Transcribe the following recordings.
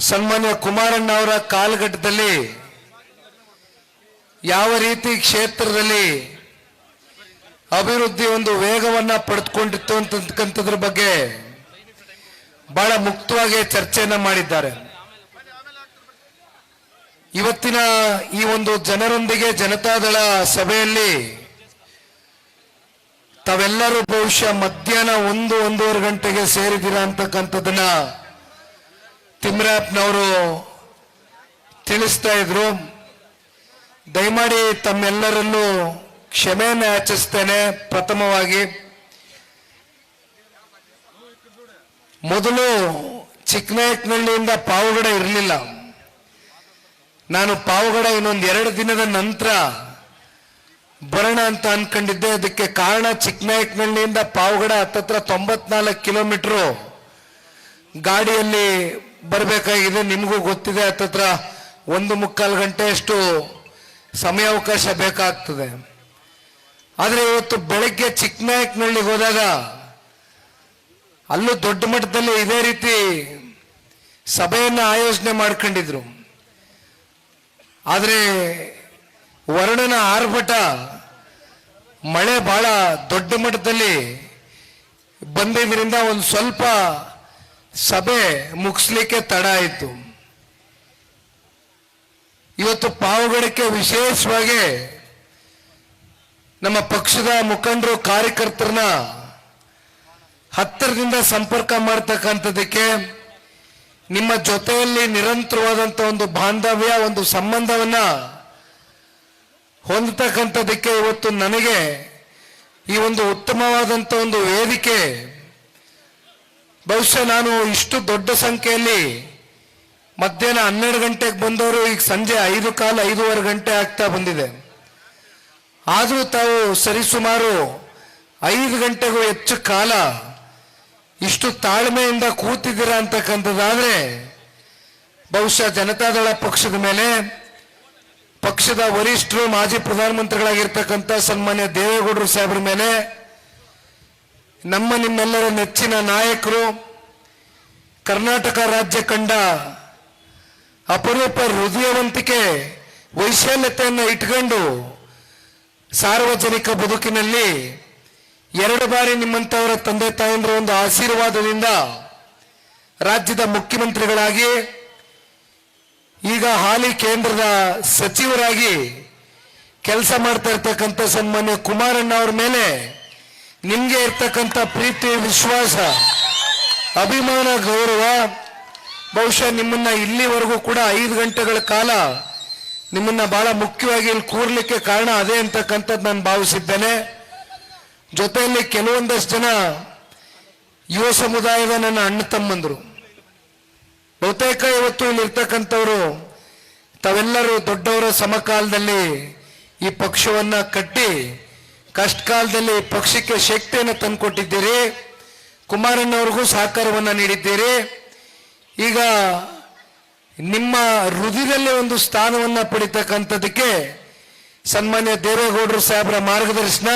ಸನ್ಮಾನ್ಯ ಕುಮಾರಣ್ಣ ಅವರ ಕಾಲಘಟ್ಟದಲ್ಲಿ ಯಾವ ರೀತಿ ಕ್ಷೇತ್ರದಲ್ಲಿ ಅಭಿವೃದ್ಧಿ ಒಂದು ವೇಗವನ್ನ ಪಡೆದುಕೊಂಡಿತ್ತು ಅಂತಕ್ಕಂಥದ್ರ ಬಗ್ಗೆ ಬಹಳ ಮುಕ್ತವಾಗಿ ಚರ್ಚೆಯನ್ನ ಮಾಡಿದ್ದಾರೆ. ಇವತ್ತಿನ ಈ ಒಂದು ಜನರೊಂದಿಗೆ ಜನತಾದಳ ಸಭೆಯಲ್ಲಿ ತಾವೆಲ್ಲರೂ ಬಹುಶಃ ಮಧ್ಯಾಹ್ನ 1-1:30 ಗಂಟೆಗೆ ಸೇರಿದ್ದೀರಾ ಅಂತಕ್ಕಂಥದ್ದನ್ನ ತಿಮ್ರಾಪ್ನವರು ತಿಳಿಸ್ತಾ ಇದ್ರು. ದಯಮಾಡಿ ತಮ್ಮೆಲ್ಲರಲ್ಲೂ ಕ್ಷಮೆಯನ್ನು ಯಾಚಿಸ್ತೇನೆ. ಪ್ರಥಮವಾಗಿ ಮೊದಲು ಚಿಕ್ಕನಾಯಕನಹಳ್ಳಿಯಿಂದ ಪಾವಗಡ ಇರಲಿಲ್ಲ. ನಾನು ಪಾವಗಡ ಇನ್ನೊಂದು 2 ದಿನದ ನಂತರ ಬರೋಣ ಅಂತ ಅನ್ಕೊಂಡಿದ್ದೆ. ಅದಕ್ಕೆ ಕಾರಣ ಚಿಕ್ಕನಾಯಕನಹಳ್ಳಿಯಿಂದ ಪಾವಗಡ ಹತ್ತತ್ರ 94 ಕಿಲೋಮೀಟರ್ ಗಾಡಿಯಲ್ಲಿ ಬರಬೇಕಾಗಿದೆ. ನಿಮಗೂ ಗೊತ್ತಿದೆ, ಹತ್ತತ್ರ 1.25 ಗಂಟೆಯಷ್ಟು ಸಮಯಾವಕಾಶ ಬೇಕಾಗ್ತದೆ. ಆದರೆ ಇವತ್ತು ಬೆಳಗ್ಗೆ ಚಿಕ್ಕನಾಯಕನಹಳ್ಳಿಗೆ ಹೋದಾಗ ಅಲ್ಲೂ ದೊಡ್ಡ ಮಟ್ಟದಲ್ಲಿ ಇದೇ ರೀತಿ ಸಭೆಯನ್ನು ಆಯೋಜನೆ ಮಾಡ್ಕೊಂಡಿದ್ರು. ಆದರೆ ವರ್ಣನ ಆರ್ಭಟ ಮಳೆ ಬಹಳ ದೊಡ್ಡ ಮಟ್ಟದಲ್ಲಿ ಬಂದಿದ್ದರಿಂದ ಒಂದು ಸ್ವಲ್ಪ ಸಭೆ ಮುಗಿಸ್ಲಿಕ್ಕೆ ತಡ ಆಯಿತು. ಇವತ್ತು ಪಾವಗಡಕ್ಕೆ ವಿಶೇಷವಾಗಿ ನಮ್ಮ ಪಕ್ಷದ ಮುಖಂಡರು ಕಾರ್ಯಕರ್ತರನ್ನ ಹತ್ತಿರದಿಂದ ಸಂಪರ್ಕ ಮಾಡ್ತಕ್ಕಂಥದ್ದಕ್ಕೆ, ನಿಮ್ಮ ಜೊತೆಯಲ್ಲಿ ನಿರಂತರವಾದಂಥ ಒಂದು ಬಾಂಧವ್ಯ, ಒಂದು ಸಂಬಂಧವನ್ನ ಹೊಂದತಕ್ಕಂಥದ್ದಕ್ಕೆ ಇವತ್ತು ನನಗೆ ಈ ಒಂದು ಉತ್ತಮವಾದಂಥ ಒಂದು ವೇದಿಕೆ. ಬಹುಶಃ ನಾನು ಇಷ್ಟು ದೊಡ್ಡ ಸಂಖ್ಯೆಯಲ್ಲಿ ಮಧ್ಯಾಹ್ನ 12 ಗಂಟೆಗೆ ಬಂದವರು ಈಗ ಸಂಜೆ 5:15 ಗಂಟೆ ಆಗ್ತಾ ಬಂದಿದೆ. ಆದರೂ ತಾವು ಸರಿಸುಮಾರು 5 ಗಂಟೆಗೂ ಹೆಚ್ಚು ಕಾಲ ಇಷ್ಟು ತಾಳ್ಮೆಯಿಂದ ಕೂತಿದ್ದೀರಾ ಅಂತಕ್ಕಂಥದ್ದಾದ್ರೆ ಬಹುಶಃ ಜನತಾದಳ ಪಕ್ಷದ ಮೇಲೆ, ಪಕ್ಷದ ವರಿಷ್ಠರು ಮಾಜಿ ಪ್ರಧಾನಮಂತ್ರಿಗಳಾಗಿರ್ತಕ್ಕಂಥ ಸನ್ಮಾನ್ಯ ದೇವೇಗೌಡರು ಸಾಹೇಬ್ರ ಮೇಲೆ, ನಿಮ್ಮೆಲ್ಲರ ನೆಚ್ಚಿನ ನಾಯಕರು, ಕರ್ನಾಟಕ ರಾಜ್ಯ ಕಂಡ ಅಪರೂಪ ಹೃದಯವಂತಿಕೆ ವೈಶಾಲ್ಯತೆಯನ್ನು ಇಟ್ಕೊಂಡು ಸಾರ್ವಜನಿಕ ಬದುಕಿನಲ್ಲಿ 2 ಬಾರಿ ನಿಮ್ಮಂತವರ ತಂದೆ ತಾಯಂದ್ರ ಒಂದು ಆಶೀರ್ವಾದದಿಂದ ರಾಜ್ಯದ ಮುಖ್ಯಮಂತ್ರಿಗಳಾಗಿ, ಈಗ ಹಾಲಿ ಕೇಂದ್ರದ ಸಚಿವರಾಗಿ ಕೆಲಸ ಮಾಡ್ತಾ ಇರ್ತಕ್ಕಂಥ ಸನ್ಮಾನ್ಯ ಕುಮಾರಣ್ಣ ಅವ್ರ ಮೇಲೆ ನಿಮ್ಗೆ ಇರ್ತಕ್ಕಂಥ ಪ್ರೀತಿ, ವಿಶ್ವಾಸ, ಅಭಿಮಾನ, ಗೌರವ, ಬಹುಶಃ ನಿಮ್ಮನ್ನ ಇಲ್ಲಿವರೆಗೂ ಕೂಡ 5 ಗಂಟೆಗಳ ಕಾಲ ನಿಮ್ಮನ್ನ ಬಹಳ ಮುಖ್ಯವಾಗಿ ಇಲ್ಲಿ ಕೂರ್ಲಿಕ್ಕೆ ಕಾರಣ ಅದೇ ಅಂತಕ್ಕಂಥದ್ದು ನಾನು ಭಾವಿಸಿದ್ದೇನೆ. ಜೊತೆಯಲ್ಲಿ ಕೆಲವೊಂದಷ್ಟು ಜನ ಯುವ ಸಮುದಾಯದ ನನ್ನ ಅಣ್ಣ ತಮ್ಮಂದರು, ಬಹುತೇಕ ಇವತ್ತು ಇಲ್ಲಿರ್ತಕ್ಕಂಥವ್ರು ತಾವೆಲ್ಲರೂ ದೊಡ್ಡವರ ಸಮಕಾಲದಲ್ಲಿ ಈ ಪಕ್ಷವನ್ನ ಕಟ್ಟಿ ಕಷ್ಟ ಕಾಲದಲ್ಲಿ ಪಕ್ಷಕ್ಕೆ ಶಕ್ತಿಯನ್ನು ತಂದುಕೊಟ್ಟಿದ್ದೀರಿ. ಕುಮಾರಣ್ಣವ್ರಿಗೂ ಸಹಕಾರವನ್ನ ನೀಡಿದ್ದೀರಿ. ಈಗ ನಿಮ್ಮ ಹೃದಯದಲ್ಲಿ ಒಂದು ಸ್ಥಾನವನ್ನ ಪಡಿತಕ್ಕಂಥದಕ್ಕೆ ಸನ್ಮಾನ್ಯ ದೇವೇಗೌಡರು ಸಾಹೇಬರ ಮಾರ್ಗದರ್ಶನ,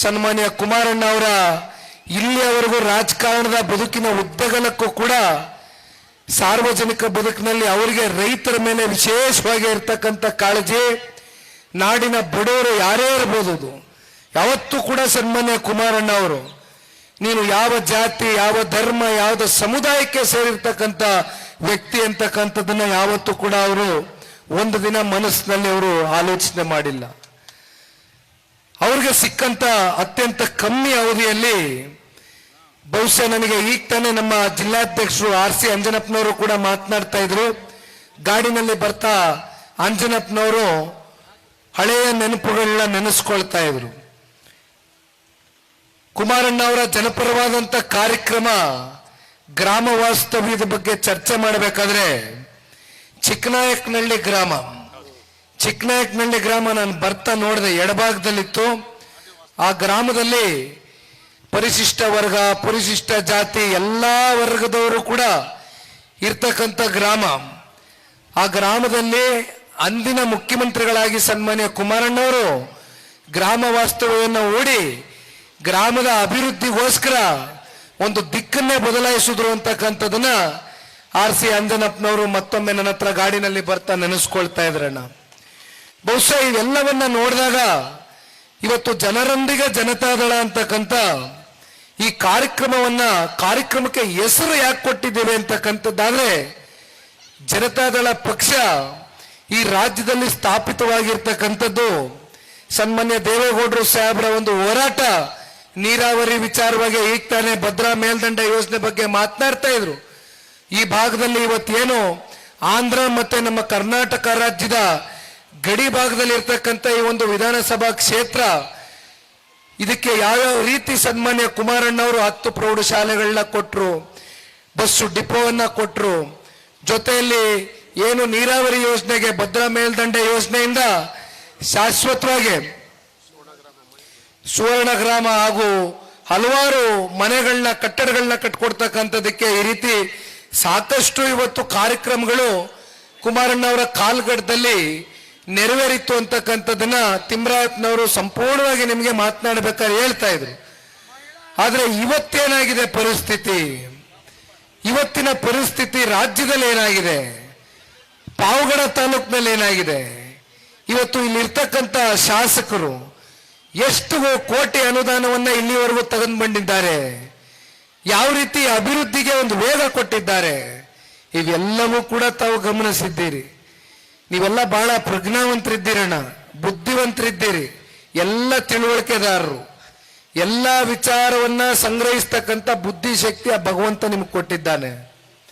ಸನ್ಮಾನ್ಯ ಕುಮಾರಣ್ಣ ಅವರ ಇಲ್ಲಿಯವರೆಗೂ ರಾಜಕಾರಣದ ಬದುಕಿನ ಉದ್ದಗಲಕ್ಕೂ ಕೂಡ ಸಾರ್ವಜನಿಕ ಬದುಕಿನಲ್ಲಿ ಅವರಿಗೆ ರೈತರ ಮೇಲೆ ವಿಶೇಷವಾಗಿ ಇರ್ತಕ್ಕಂಥ ಕಾಳಜಿ, ನಾಡಿನ ಬಡವರು ಯಾರೇ ಇರಬಹುದು, ಯಾವತ್ತೂ ಕೂಡ ಸನ್ಮಾನ್ಯ ಕುಮಾರಣ್ಣ ಅವರು ನೀನು ಯಾವ ಜಾತಿ, ಯಾವ ಧರ್ಮ, ಯಾವ ಸಮುದಾಯಕ್ಕೆ ಸೇರಿರ್ತಕ್ಕಂಥ ವ್ಯಕ್ತಿ ಅಂತಕ್ಕಂಥದ್ದನ್ನ ಯಾವತ್ತೂ ಕೂಡ ಅವರು ಒಂದು ದಿನ ಮನಸ್ಸಿನಲ್ಲಿ ಅವರು ಆಲೋಚನೆ ಮಾಡಿಲ್ಲ. ಅವ್ರಿಗೆ ಸಿಕ್ಕಂತ ಅತ್ಯಂತ ಕಮ್ಮಿ ಅವಧಿಯಲ್ಲಿ ಬಹುಶಃ ನನಗೆ ಈಗ ತಾನೇ ನಮ್ಮ ಜಿಲ್ಲಾಧ್ಯಕ್ಷರು RC ಅಂಜನಪ್ಪನವರು ಕೂಡ ಮಾತನಾಡ್ತಾ ಇದ್ರು. ಗಾಡಿನಲ್ಲಿ ಬರ್ತಾ ಅಂಜನಪ್ಪನವರು ಹಳೆಯ ನೆನಪುಗಳನ್ನ ನೆನೆಸ್ಕೊಳ್ತಾ ಇದ್ರು. ಕುಮಾರಣ್ಣ ಅವರ ಜನಪರವಾದಂತ ಕಾರ್ಯಕ್ರಮ ಗ್ರಾಮ ವಾಸ್ತವ್ಯದ ಬಗ್ಗೆ ಚರ್ಚೆ ಮಾಡಬೇಕಾದ್ರೆ ಚಿಕ್ಕನಾಯಕನಹಳ್ಳಿ ಗ್ರಾಮ ನಾನು ಬರ್ತಾ ನೋಡಿದೆ, ಎಡಭಾಗದಲ್ಲಿತ್ತು. ಆ ಗ್ರಾಮದಲ್ಲಿ ಪರಿಶಿಷ್ಟ ವರ್ಗ, ಪರಿಶಿಷ್ಟ ಜಾತಿ ಎಲ್ಲಾ ವರ್ಗದವರು ಕೂಡ ಇರ್ತಕ್ಕಂಥ ಗ್ರಾಮ. ಆ ಗ್ರಾಮದಲ್ಲಿ ಅಂದಿನ ಮುಖ್ಯಮಂತ್ರಿಗಳಾಗಿ ಸನ್ಮಾನ್ಯ ಕುಮಾರಣ್ಣವರು ಗ್ರಾಮ ವಾಸ್ತವ್ಯವನ್ನು ಹೂಡಿ ಗ್ರಾಮದ ಅಭಿವೃದ್ಧಿಗೋಸ್ಕರ ಒಂದು ದಿಕ್ಕನ್ನೇ ಬದಲಾಯಿಸಿದ್ರು ಅಂತಕ್ಕಂಥದನ್ನ RC ಅಂಜನಪ್ಪನವರು ಮತ್ತೊಮ್ಮೆ ನನ್ನ ಹತ್ರ ಗಾಡಿನಲ್ಲಿ ಬರ್ತಾ ನೆನೆಸ್ಕೊಳ್ತಾ ಇದ್ರಣ್ಣ. ಬಹುಶಃ ಇವೆಲ್ಲವನ್ನ ನೋಡಿದಾಗ ಇವತ್ತು ಜನರೊಂದಿಗೆ ಜನತಾದಳ ಅಂತಕ್ಕಂಥ ಈ ಕಾರ್ಯಕ್ರಮಕ್ಕೆ ಹೆಸರು ಯಾಕೆ ಕೊಟ್ಟಿದ್ದೇವೆ ಅಂತಕ್ಕಂಥದ್ದಾದ್ರೆ, ಜನತಾದಳ ಪಕ್ಷ ಈ ರಾಜ್ಯದಲ್ಲಿ ಸ್ಥಾಪಿತವಾಗಿರ್ತಕ್ಕಂಥದ್ದು ಸನ್ಮಾನ್ಯ ದೇವೇಗೌಡರು ಸಾಹೇಬರ ಒಂದು ಹೋರಾಟ. ನೀರಾವರಿ ವಿಚಾರವಾಗಿ ಈಗ ತಾನೇ ಭದ್ರಾ ಮೇಲ್ದಂಡ ಯೋಜನೆ ಬಗ್ಗೆ ಮಾತನಾಡ್ತಾ ಇದ್ರು. ಈ ಭಾಗದಲ್ಲಿ ಇವತ್ತೇನು ಆಂಧ್ರ ಮತ್ತೆ ನಮ್ಮ ಕರ್ನಾಟಕ ರಾಜ್ಯದ ಗಡಿ ಭಾಗದಲ್ಲಿ ಇರ್ತಕ್ಕಂಥ ಈ ಒಂದು ವಿಧಾನಸಭಾ ಕ್ಷೇತ್ರ, ಇದಕ್ಕೆ ಯಾವ್ಯಾವ ರೀತಿ ಸನ್ಮಾನ್ಯ ಕುಮಾರಣ್ಣವರು 10 ಪ್ರೌಢಶಾಲೆಗಳನ್ನ ಕೊಟ್ಟರು, ಬಸ್ಸು ಡಿಪೋವನ್ನ ಕೊಟ್ಟರು, ಜೊತೆಯಲ್ಲಿ ಏನು ನೀರಾವರಿ ಯೋಜನೆಗೆ ಭದ್ರಾ ಮೇಲ್ದಂಡೆ ಯೋಜನೆಯಿಂದ ಶಾಶ್ವತವಾಗಿ ಸುವರ್ಣ ಗ್ರಾಮ ಹಾಗೂ ಹಲವಾರು ಮನೆಗಳನ್ನ ಕಟ್ಟಡಗಳನ್ನ ಕಟ್ಕೊಡ್ತಕ್ಕಂಥದಕ್ಕೆ ಈ ರೀತಿ ಸಾಕಷ್ಟು ಇವತ್ತು ಕಾರ್ಯಕ್ರಮಗಳು ಕುಮಾರಣ್ಣವರ ಕಾಲ್ಗಡದಲ್ಲಿ ನೆರವೇರಿತ್ತು ಅಂತಕ್ಕಂಥದ್ದನ್ನ ತಿಮ್ಮರಾಯಪ್ಪನವರು ಸಂಪೂರ್ಣವಾಗಿ ನಿಮಗೆ ಮಾತನಾಡಬೇಕಾದ್ರೆ ಹೇಳ್ತಾ ಇದ್ರು. ಆದ್ರೆ ಇವತ್ತೇನಾಗಿದೆ ಪರಿಸ್ಥಿತಿ, ಇವತ್ತಿನ ಪರಿಸ್ಥಿತಿ ರಾಜ್ಯದಲ್ಲಿ ಏನಾಗಿದೆ, ಪಾವಗಡ ತಾಲೂಕಿನಲ್ಲಿ ಏನಾಗಿದೆ, ಇವತ್ತು ಇಲ್ಲಿರ್ತಕ್ಕಂಥ ಶಾಸಕರು ಎಷ್ಟು ಕೋಟಿ ಅನುದಾನವನ್ನ ಇಲ್ಲಿವರೆಗೂ ತಗೊಂಡು ಬಂದಿದ್ದಾರೆ, ಯಾವ ರೀತಿ ಅಭಿವೃದ್ಧಿಗೆ ಒಂದು ವೇಗ ಕೊಟ್ಟಿದ್ದಾರೆ, ಇವೆಲ್ಲವೂ ಕೂಡ ತಾವು ಗಮನಿಸಿದ್ದೀರಿ. ನೀವೆಲ್ಲ ಬಹಳ ಪ್ರಜ್ಞಾವಂತರಿದ್ದೀರಣ್ಣ, ಬುದ್ಧಿವಂತರಿದ್ದೀರಿ, ಎಲ್ಲ ತಿಳುವಳಿಕೆದಾರರು, ಎಲ್ಲ ವಿಚಾರವನ್ನ ಸಂಗ್ರಹಿಸ್ತಕ್ಕಂಥ ಬುದ್ಧಿಶಕ್ತಿ ಆ ಭಗವಂತ ನಿಮ್ಗೆ ಕೊಟ್ಟಿದ್ದಾನೆ.